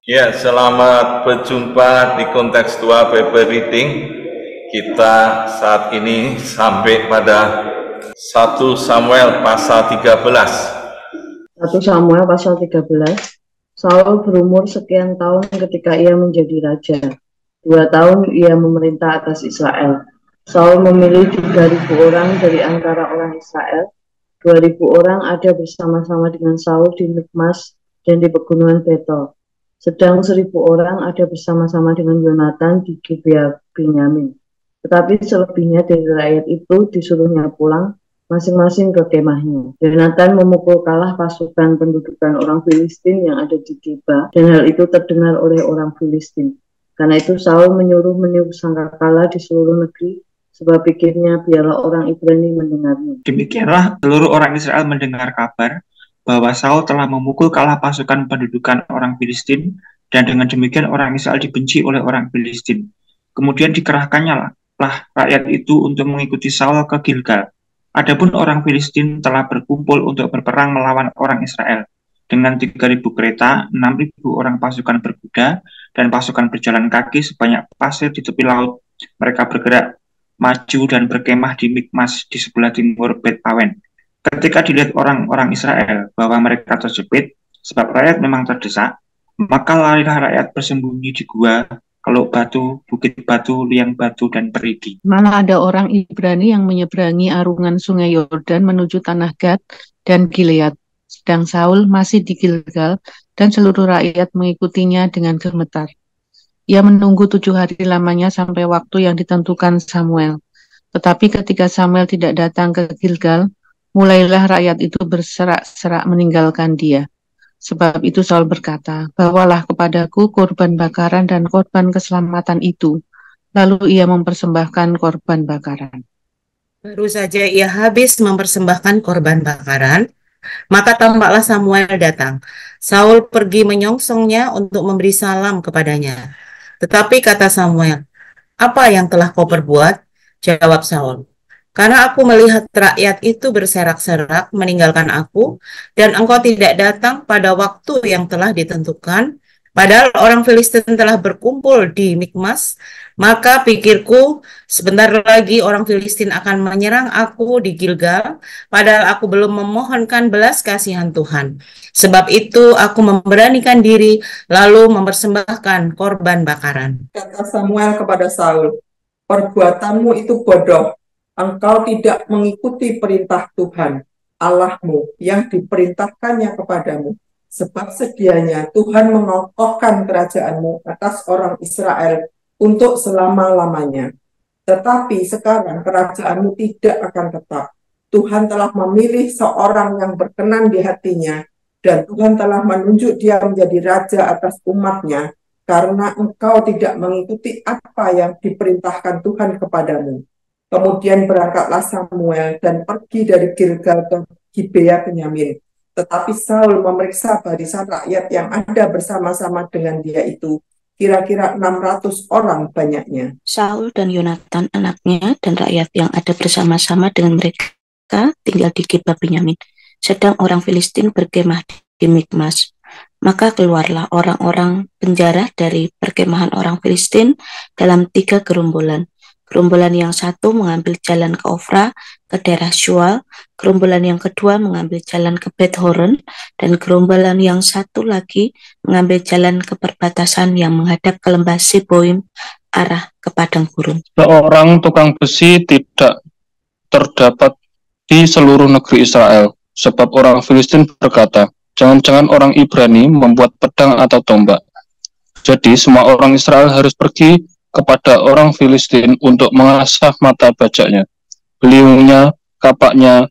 Ya, selamat berjumpa di kontekstual Bible Reading. Kita saat ini sampai pada 1 Samuel pasal 13. 1 Samuel pasal 13. Saul berumur sekian tahun ketika ia menjadi raja. 2 tahun ia memerintah atas Israel. Saul memilih 3.000 orang dari antara orang Israel. 2.000 orang ada bersama-sama dengan Saul di Mikmas dan di pegunungan Betel. Sedang 1.000 orang ada bersama-sama dengan Yonatan di Gibea Benyamin. Tetapi selebihnya dari rakyat itu disuruhnya pulang masing-masing ke kemahnya. Yonatan memukul kalah pasukan pendudukan orang Filistin yang ada di Geba, dan hal itu terdengar oleh orang Filistin. Karena itu Saul menyuruh meniup sangkakala di seluruh negeri, sebab pikirnya biarlah orang Ibrani mendengarnya. Demikianlah seluruh orang Israel mendengar kabar bahwa Saul telah memukul kalah pasukan pendudukan orang Filistin, dan dengan demikian orang Israel dibenci oleh orang Filistin. Kemudian dikerahkannya lah rakyat itu untuk mengikuti Saul ke Gilgal. Adapun orang Filistin telah berkumpul untuk berperang melawan orang Israel. Dengan 3.000 kereta, 6.000 orang pasukan berkuda, dan pasukan berjalan kaki sebanyak pasir di tepi laut. Mereka bergerak maju dan berkemah di Mikmas di sebelah timur Bet Awen. Ketika dilihat orang-orang Israel bahwa mereka terjepit, sebab rakyat memang terdesak, maka larilah rakyat bersembunyi di gua, Keluk Batu, Bukit Batu, Liang Batu, dan Perigi. Malah ada orang Ibrani yang menyeberangi arungan sungai Yordan menuju tanah Gad dan Gilead. Sedang Saul masih di Gilgal dan seluruh rakyat mengikutinya dengan gemetar. Ia menunggu 7 hari lamanya sampai waktu yang ditentukan Samuel. Tetapi ketika Samuel tidak datang ke Gilgal, mulailah rakyat itu berserak-serak meninggalkan dia. Sebab itu Saul berkata, "Bawalah kepadaku korban bakaran dan korban keselamatan itu." Lalu ia mempersembahkan korban bakaran. Baru saja ia habis mempersembahkan korban bakaran, maka tampaklah Samuel datang. Saul pergi menyongsongnya untuk memberi salam kepadanya. Tetapi kata Samuel, "Apa yang telah kau perbuat?" Jawab Saul, "Karena aku melihat rakyat itu berserak-serak meninggalkan aku, dan engkau tidak datang pada waktu yang telah ditentukan, padahal orang Filistin telah berkumpul di Mikmas, maka pikirku, sebentar lagi orang Filistin akan menyerang aku di Gilgal, padahal aku belum memohonkan belas kasihan Tuhan. Sebab itu aku memberanikan diri, lalu mempersembahkan korban bakaran." Kata Samuel kepada Saul, "Perbuatanmu itu bodoh. Engkau tidak mengikuti perintah Tuhan, Allahmu, yang diperintahkannya kepadamu. Sebab sedianya Tuhan mengokohkan kerajaanmu atas orang Israel untuk selama-lamanya. Tetapi sekarang kerajaanmu tidak akan tetap. Tuhan telah memilih seorang yang berkenan di hatinya, dan Tuhan telah menunjuk dia menjadi raja atas umatnya, karena engkau tidak mengikuti apa yang diperintahkan Tuhan kepadamu." Kemudian berangkatlah Samuel dan pergi dari Gilgal ke Gibea Benyamin. Tetapi Saul memeriksa barisan rakyat yang ada bersama-sama dengan dia itu, kira-kira 600 orang banyaknya. Saul dan Yonatan anaknya dan rakyat yang ada bersama-sama dengan mereka tinggal di Gibea Benyamin, sedang orang Filistin berkemah di Mikmas. Maka keluarlah orang-orang penjara dari perkemahan orang Filistin dalam 3 gerombolan. Gerombolan yang satu mengambil jalan ke Ofra, ke daerah Shual. Gerombolan yang kedua mengambil jalan ke Bet Horon, dan gerombolan yang satu lagi mengambil jalan ke perbatasan yang menghadap ke lembah Seboim, arah ke padang gurun. Seorang tukang besi tidak terdapat di seluruh negeri Israel, sebab orang Filistin berkata, "Jangan-jangan orang Ibrani membuat pedang atau tombak." Jadi semua orang Israel harus pergi kepada orang Filistin untuk mengasah mata bajaknya, beliungnya, kapaknya,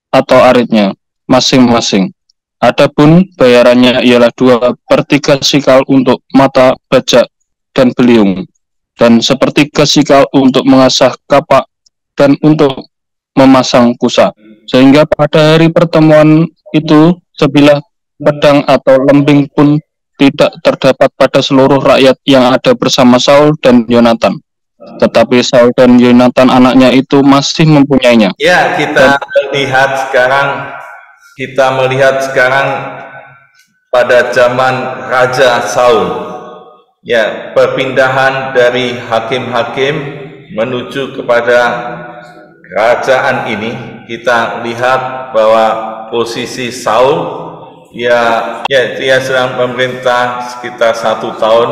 atau aritnya, masing-masing. Adapun bayarannya ialah 2/3 sikal untuk mata bajak dan beliung, dan 1/3 sikal untuk mengasah kapak dan untuk memasang kusa. Sehingga pada hari pertemuan itu, sebilah pedang atau lembing pun tidak terdapat pada seluruh rakyat yang ada bersama Saul dan Yonatan. Tetapi Saul dan Yonatan anaknya itu masih mempunyainya. Ya, kita melihat sekarang pada zaman Raja Saul. Ya, perpindahan dari hakim-hakim menuju kepada kerajaan ini, kita lihat bahwa posisi Saul dia sedang memerintah sekitar 1 tahun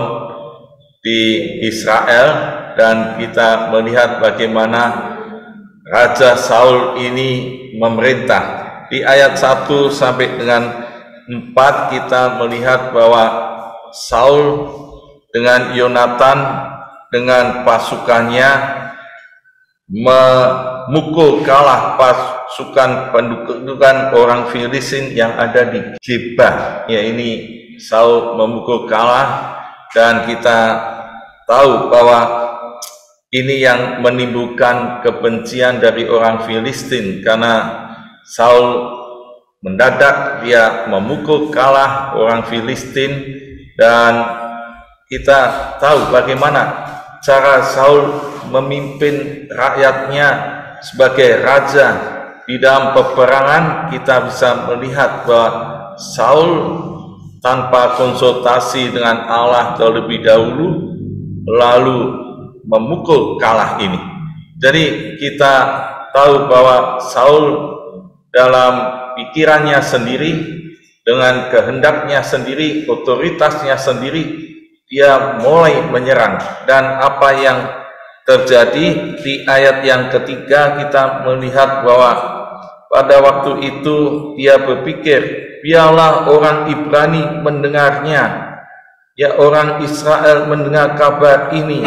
di Israel, dan kita melihat bagaimana Raja Saul ini memerintah. Di ayat 1 sampai dengan 4 kita melihat bahwa Saul dengan Yonatan dengan pasukannya memukul kalah pasukan pendudukan orang Filistin yang ada di Geba. Ya, ini Saul memukul kalah, dan kita tahu bahwa ini yang menimbulkan kebencian dari orang Filistin, karena Saul mendadak dia memukul kalah orang Filistin. Dan kita tahu bagaimana cara Saul memimpin rakyatnya sebagai raja. Di dalam peperangan kita bisa melihat bahwa Saul tanpa konsultasi dengan Allah terlebih dahulu lalu memukul kalah ini. Jadi kita tahu bahwa Saul dalam pikirannya sendiri, dengan kehendaknya sendiri, otoritasnya sendiri, dia mulai menyerang. Dan apa yang terjadi di ayat yang ketiga, kita melihat bahwa pada waktu itu dia berpikir, biarlah orang Ibrani mendengarnya, ya orang Israel mendengar kabar ini,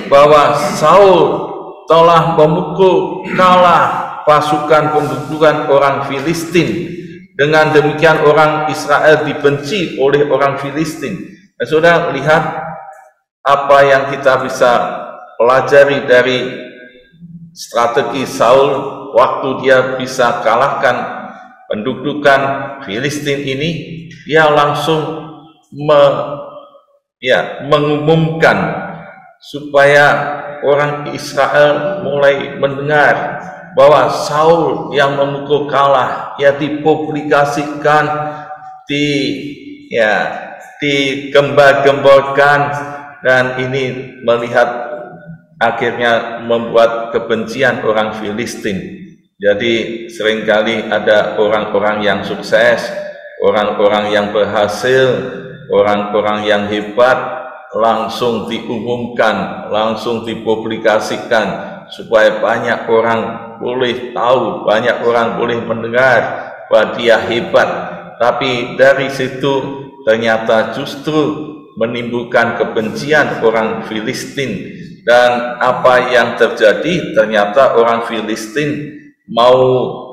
bahwa Saul telah memukul kalah pasukan pendudukan orang Filistin. Dengan demikian orang Israel dibenci oleh orang Filistin. Dan saudara lihat apa yang kita bisa pelajari dari strategi Saul waktu dia bisa kalahkan pendudukan Filistin ini. Dia langsung mengumumkan supaya orang Israel mulai mendengar bahwa Saul yang memukul kalah, ya dipublikasikan, digembar-gemborkan, dan ini melihat akhirnya membuat kebencian orang Filistin. Jadi seringkali ada orang-orang yang sukses, orang-orang yang berhasil, orang-orang yang hebat langsung diumumkan, langsung dipublikasikan supaya banyak orang boleh tahu, banyak orang boleh mendengar bahwa dia hebat. Tapi dari situ ternyata justru menimbulkan kebencian orang Filistin. Dan apa yang terjadi, ternyata orang Filistin mau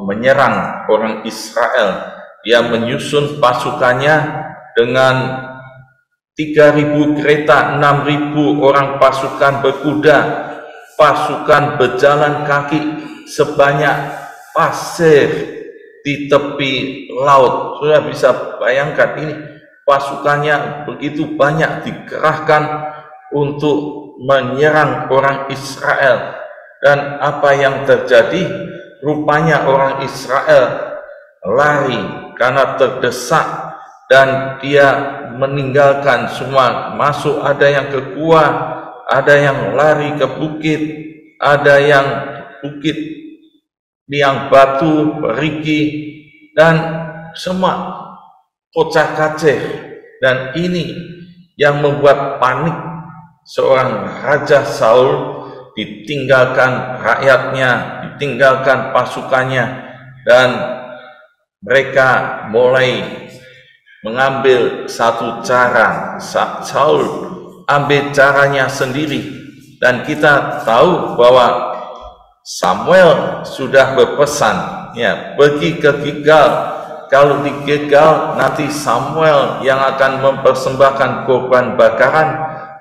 menyerang orang Israel. Dia menyusun pasukannya dengan 3.000 kereta, 6.000 orang pasukan berkuda, pasukan berjalan kaki, sebanyak pasir di tepi laut. Sudah bisa bayangkan ini, pasukannya begitu banyak dikerahkan untuk menyerang orang Israel. Dan apa yang terjadi? Rupanya orang Israel lari karena terdesak, dan dia meninggalkan semua, masuk, ada yang ke gua, ada yang lari ke bukit, ada yang bukit liang batu, perigi, dan semua kocak-kacir. Dan ini yang membuat panik seorang Raja Saul, ditinggalkan rakyatnya, ditinggalkan pasukannya, dan mereka mulai mengambil satu cara. Saul ambil caranya sendiri, dan kita tahu bahwa Samuel sudah berpesan, ya, pergi ke Gilgal. Kalau di Gilgal nanti Samuel yang akan mempersembahkan korban bakaran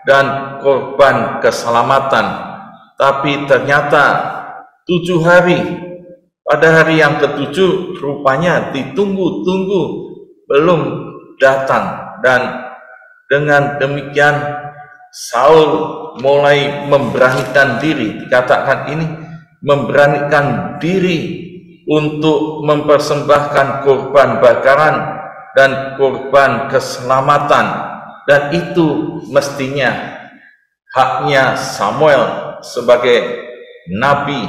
dan korban keselamatan. Tapi ternyata 7 hari, pada hari yang ke-7 rupanya ditunggu-tunggu belum datang. Dan dengan demikian Saul mulai memberanikan diri, dikatakan ini memberanikan diri untuk mempersembahkan korban bakaran dan korban keselamatan, dan itu mestinya haknya Samuel sebagai nabi.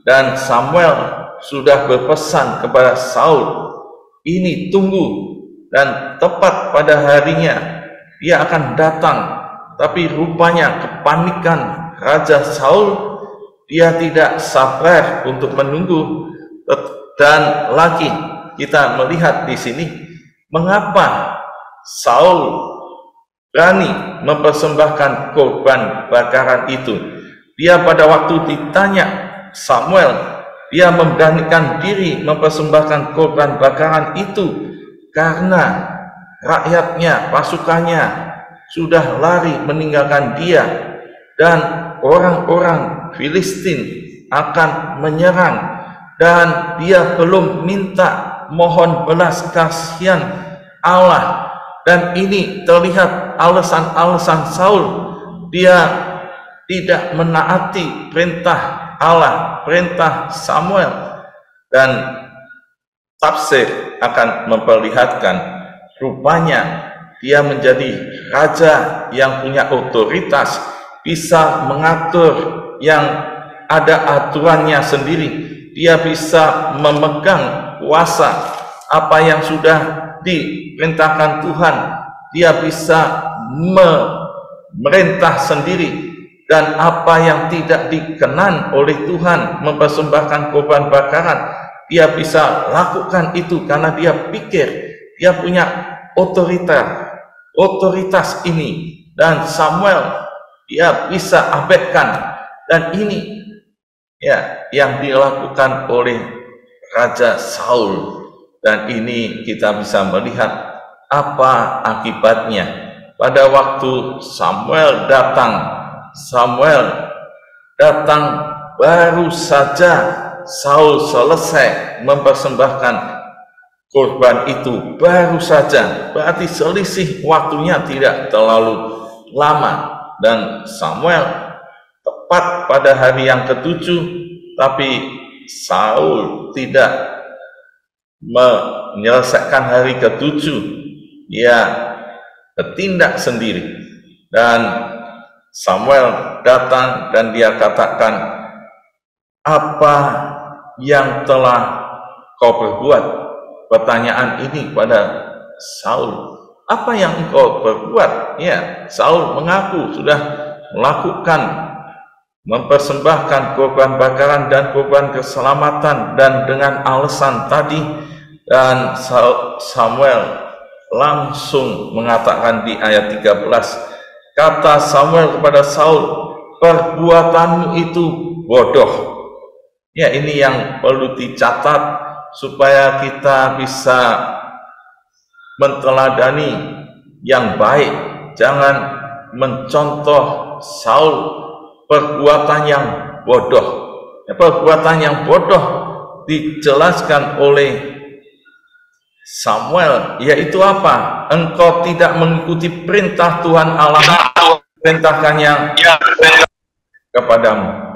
Dan Samuel sudah berpesan kepada Saul, ini tunggu, dan tepat pada harinya dia akan datang. Tapi rupanya kepanikan Raja Saul, dia tidak sabar untuk menunggu. Dan lagi kita melihat di sini mengapa Saul berani mempersembahkan korban bakaran itu. Dia pada waktu ditanya Samuel, dia memberanikan diri mempersembahkan korban bakaran itu karena rakyatnya, pasukannya sudah lari meninggalkan dia, dan orang-orang Filistin akan menyerang, dan dia belum minta mohon belas kasihan Allah. Dan ini terlihat alasan-alasan Saul, dia tidak menaati perintah Allah, perintah Samuel. Dan tafsir akan memperlihatkan rupanya dia menjadi raja yang punya otoritas, bisa mengatur yang ada aturannya sendiri. Dia bisa memegang kuasa apa yang sudah diperintahkan Tuhan. Dia bisa memerintah sendiri. Dan apa yang tidak dikenan oleh Tuhan, mempersembahkan korban bakaran, dia bisa lakukan itu karena dia pikir dia punya otoritas ini. Dan Samuel dia bisa abaikan. Dan ini ya yang dilakukan oleh Raja Saul. Dan ini kita bisa melihat apa akibatnya. Pada waktu Samuel datang baru saja Saul selesai mempersembahkan korban itu, baru saja, berarti selisih waktunya tidak terlalu lama. Dan Samuel tepat pada hari yang ketujuh, tapi Saul tidak menyelesaikan hari ketujuh, dia bertindak sendiri. Dan Samuel datang dan dia katakan, apa yang telah kau berbuat? Pertanyaan ini pada Saul, apa yang engkau berbuat? Ya, Saul mengaku sudah melakukan, mempersembahkan korban bakaran dan korban keselamatan, dan dengan alasan tadi. Dan Samuel langsung mengatakan di ayat 13, kata Samuel kepada Saul, perbuatanmu itu bodoh. Ya, ini yang perlu dicatat supaya kita bisa menteladani yang baik. Jangan mencontoh Saul perbuatan yang bodoh. Ya, perbuatan yang bodoh dijelaskan oleh Samuel, yaitu apa? Engkau tidak mengikuti perintah Tuhan Allah, perintahkannya kepadamu.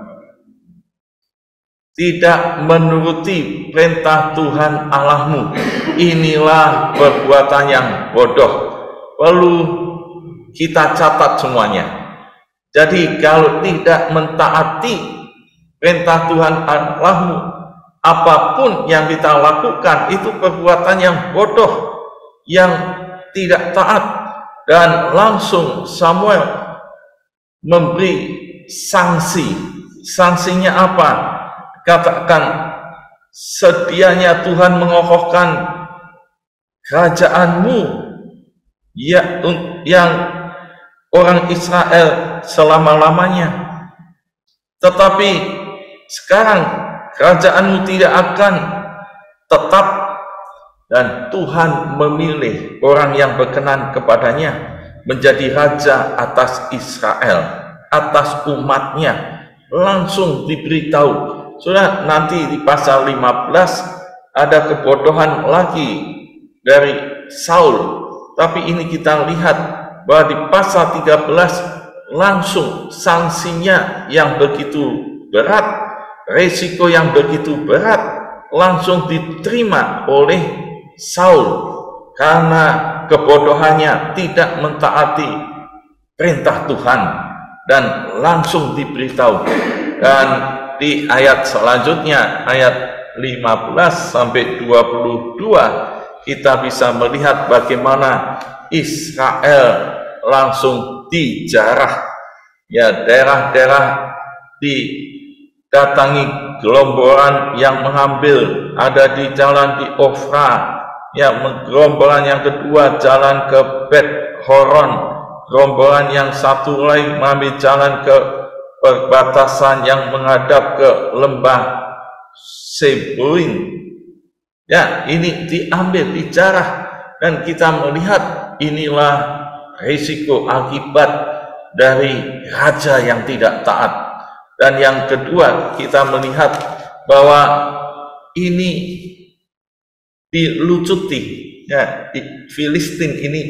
Tidak menuruti perintah Tuhan Allahmu. Inilah perbuatan yang bodoh. Perlu kita catat semuanya. Jadi kalau tidak mentaati perintah Tuhan Allahmu, apapun yang kita lakukan itu perbuatan yang bodoh, yang tidak taat. Dan langsung Samuel memberi sanksi. Sanksinya apa? Katakan, sedianya Tuhan mengokohkan kerajaanmu ya, yang orang Israel selama-lamanya. Tetapi sekarang kerajaanmu tidak akan tetap, dan Tuhan memilih orang yang berkenan kepadanya menjadi raja atas Israel, atas umatnya. Langsung diberitahu. Sudah nanti di pasal 15 ada kebodohan lagi dari Saul. Tapi ini kita lihat bahwa di pasal 13 langsung sanksinya yang begitu berat, resiko yang begitu berat langsung diterima oleh Saul. karena kebodohannya tidak mentaati perintah Tuhan dan langsung diberitahu. Dan di ayat selanjutnya, ayat 15 sampai 22, kita bisa melihat bagaimana Israel langsung dijarah. Ya, daerah-daerah didatangi gerombolan yang mengambil, ada di jalan di Ofra. Ya, gerombolan yang kedua jalan ke Bet Horon. Gerombolan yang satu lagi mengambil jalan ke perbatasan yang menghadap ke lembah Sebuin. Ya, ini diambil, dijarah, dan kita melihat inilah risiko akibat dari raja yang tidak taat. Dan yang kedua, kita melihat bahwa ini dilucuti, ya, di Filistin ini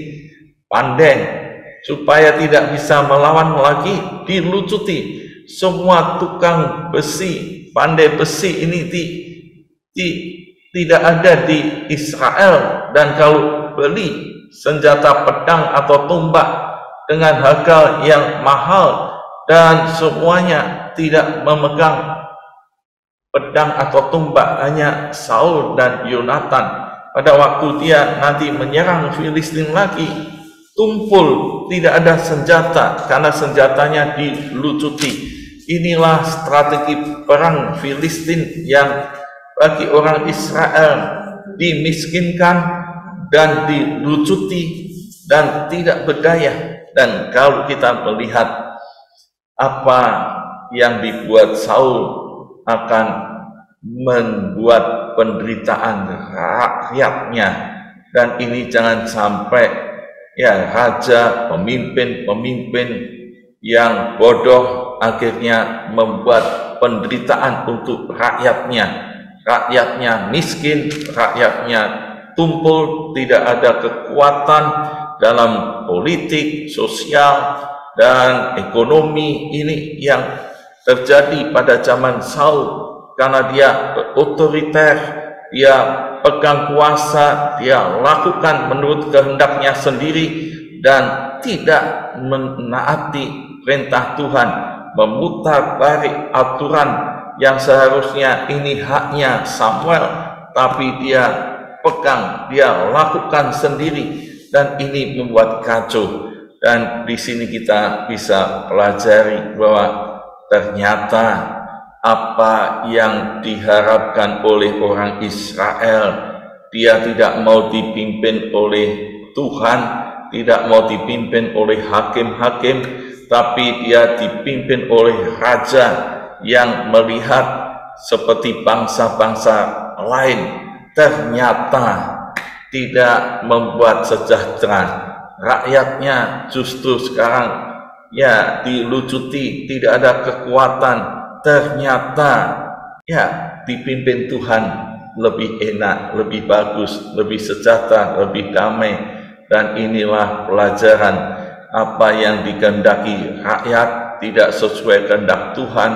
pandai supaya tidak bisa melawan lagi, dilucuti. Semua tukang besi, pandai besi ini tidak ada di Israel, dan kalau beli senjata pedang atau tombak dengan harga yang mahal, dan semuanya tidak memegang pedang atau tombak, hanya Saul dan Yonatan. Pada waktu dia nanti menyerang Filistin lagi, tumpul, tidak ada senjata karena senjatanya dilucuti. Inilah strategi perang Filistin yang bagi orang Israel dimiskinkan dan dilucuti dan tidak berdaya. Dan kalau kita melihat apa yang dibuat Saul akan membuat penderitaan rakyatnya, dan ini jangan sampai ya raja, pemimpin yang bodoh akhirnya membuat penderitaan untuk rakyatnya miskin, rakyatnya tumpul, tidak ada kekuatan dalam politik, sosial, dan ekonomi. Ini yang terjadi pada zaman Saul, karena dia otoriter, dia pegang kuasa, dia lakukan menurut kehendaknya sendiri dan tidak menaati perintah Tuhan, memutar balik aturan yang seharusnya ini haknya Samuel, tapi dia pegang, dia lakukan sendiri, dan ini membuat kacau. Dan di sini kita bisa pelajari bahwa ternyata apa yang diharapkan oleh orang Israel, dia tidak mau dipimpin oleh Tuhan, tidak mau dipimpin oleh hakim-hakim, tapi dia dipimpin oleh raja yang melihat seperti bangsa-bangsa lain, ternyata tidak membuat sejahtera rakyatnya. Justru sekarang ya dilucuti, tidak ada kekuatan, ternyata ya dipimpin Tuhan lebih enak, lebih bagus, lebih sejahtera, lebih damai. Dan inilah pelajaran apa yang dikehendaki rakyat tidak sesuai kehendak Tuhan,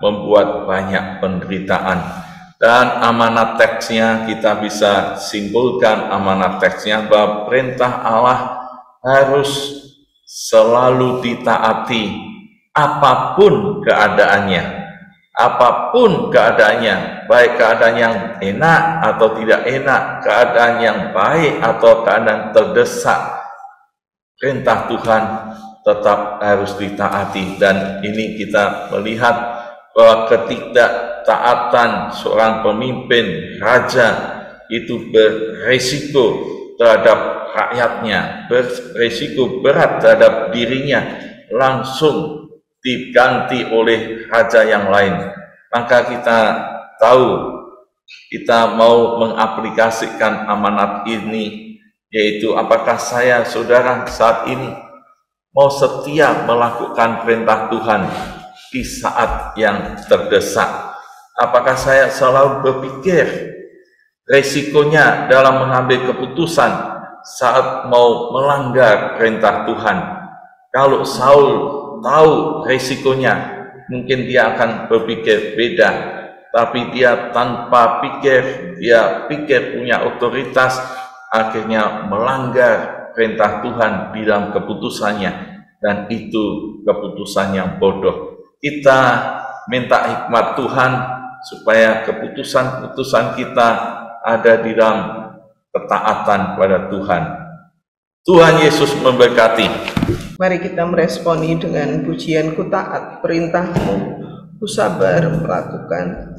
membuat banyak penderitaan. Dan amanat teksnya kita bisa simpulkan, amanat teksnya bahwa perintah Allah harus selalu ditaati apapun keadaannya. Apapun keadaannya, baik keadaan yang enak atau tidak enak, keadaan yang baik atau keadaan terdesak, perintah Tuhan tetap harus ditaati. Dan ini kita melihat bahwa ketidaktaatan seorang pemimpin, raja, itu beresiko terhadap rakyatnya, beresiko berat terhadap dirinya, langsung diganti oleh raja yang lain. Maka kita tahu, kita mau mengaplikasikan amanat ini, yaitu apakah saya, saudara, saat ini mau setia melakukan perintah Tuhan di saat yang terdesak? Apakah saya selalu berpikir resikonya dalam mengambil keputusan saat mau melanggar perintah Tuhan? Kalau Saul tahu resikonya, mungkin dia akan berpikir beda, tapi dia tanpa pikir, dia pikir punya otoritas, akhirnya melanggar perintah Tuhan di dalam keputusannya, dan itu keputusan yang bodoh. Kita minta hikmat Tuhan supaya keputusan-keputusan kita ada di dalam ketaatan pada Tuhan. Tuhan Yesus memberkati. Mari kita meresponi dengan pujian, ku taat perintah-Mu, ku sabar melakukan.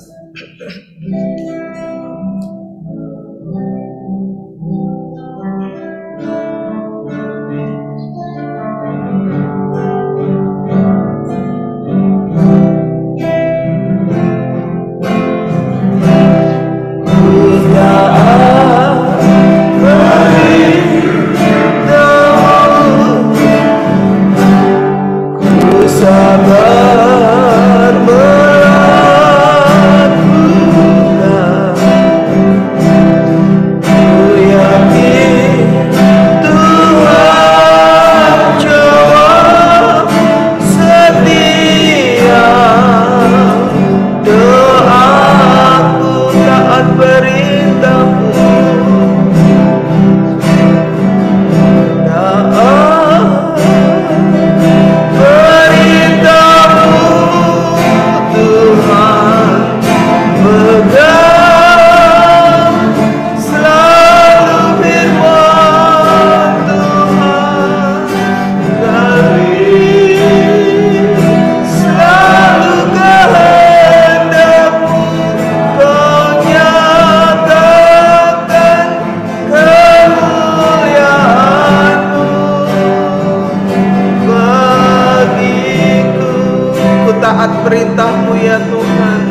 Perintah-Mu ya Tuhan,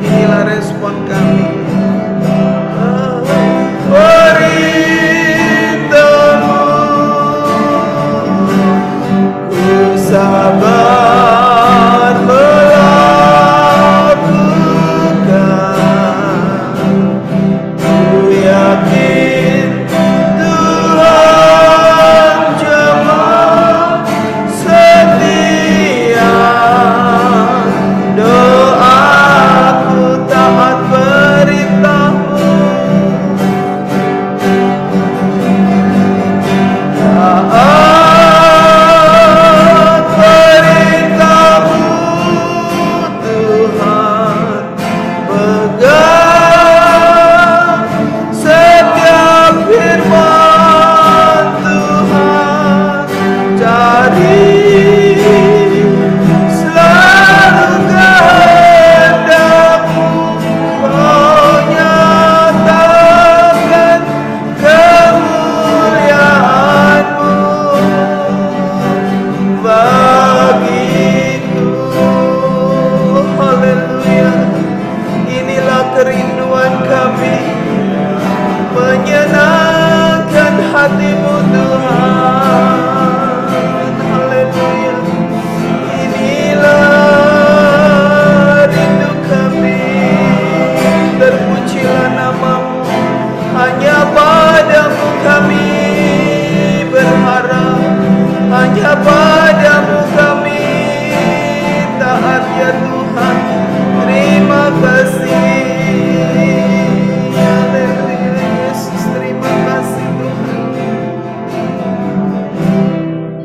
inilah respon kami. Perintah-Mu, ku sabar melakukan, ku yakin Tuhan jemaat setia. Doaku taat perintah-Mu, taat perintah-Mu Tuhan, pegang setiap firman Tuhan, cari kerinduan kami, menyenangkan hati-Mu Tuhan. Haleluya. Inilah rindu kami, terpujilah nama-Mu, hanya padamu kami berharap, hanya padamu kami taat ya Tuhan. Terima kasih.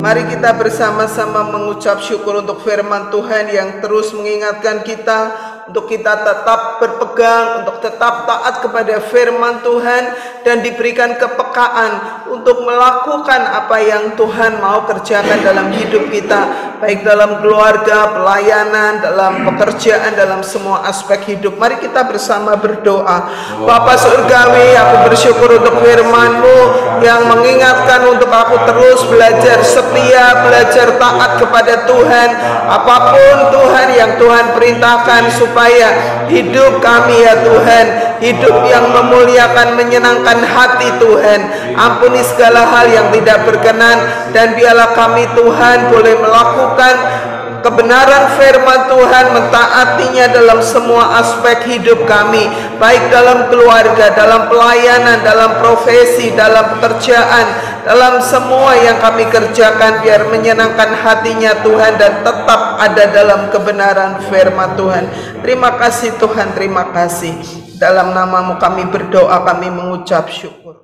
Mari kita bersama-sama mengucap syukur untuk firman Tuhan yang terus mengingatkan kita untuk kita tetap berpegang, untuk tetap taat kepada firman Tuhan, dan diberikan kepekaan untuk melakukan apa yang Tuhan mau kerjakan dalam hidup kita, baik dalam keluarga, pelayanan, dalam pekerjaan, dalam semua aspek hidup. Mari kita bersama berdoa. Bapa Surgawi, aku bersyukur untuk firman-Mu yang mengingatkan untuk aku terus belajar setia, belajar taat kepada Tuhan, apapun Tuhan yang Tuhan perintahkan, supaya hidup kami ya Tuhan, hidup yang memuliakan, menyenangkan hati Tuhan. Ampuni segala hal yang tidak berkenan, dan biarlah kami Tuhan boleh melakukan kebenaran firman Tuhan, mentaatinya dalam semua aspek hidup kami, baik dalam keluarga, dalam pelayanan, dalam profesi, dalam pekerjaan, dalam semua yang kami kerjakan, biar menyenangkan hatinya Tuhan dan tetap ada dalam kebenaran firman Tuhan. Terima kasih Tuhan, terima kasih. Dalam nama-Mu kami berdoa, kami mengucap syukur.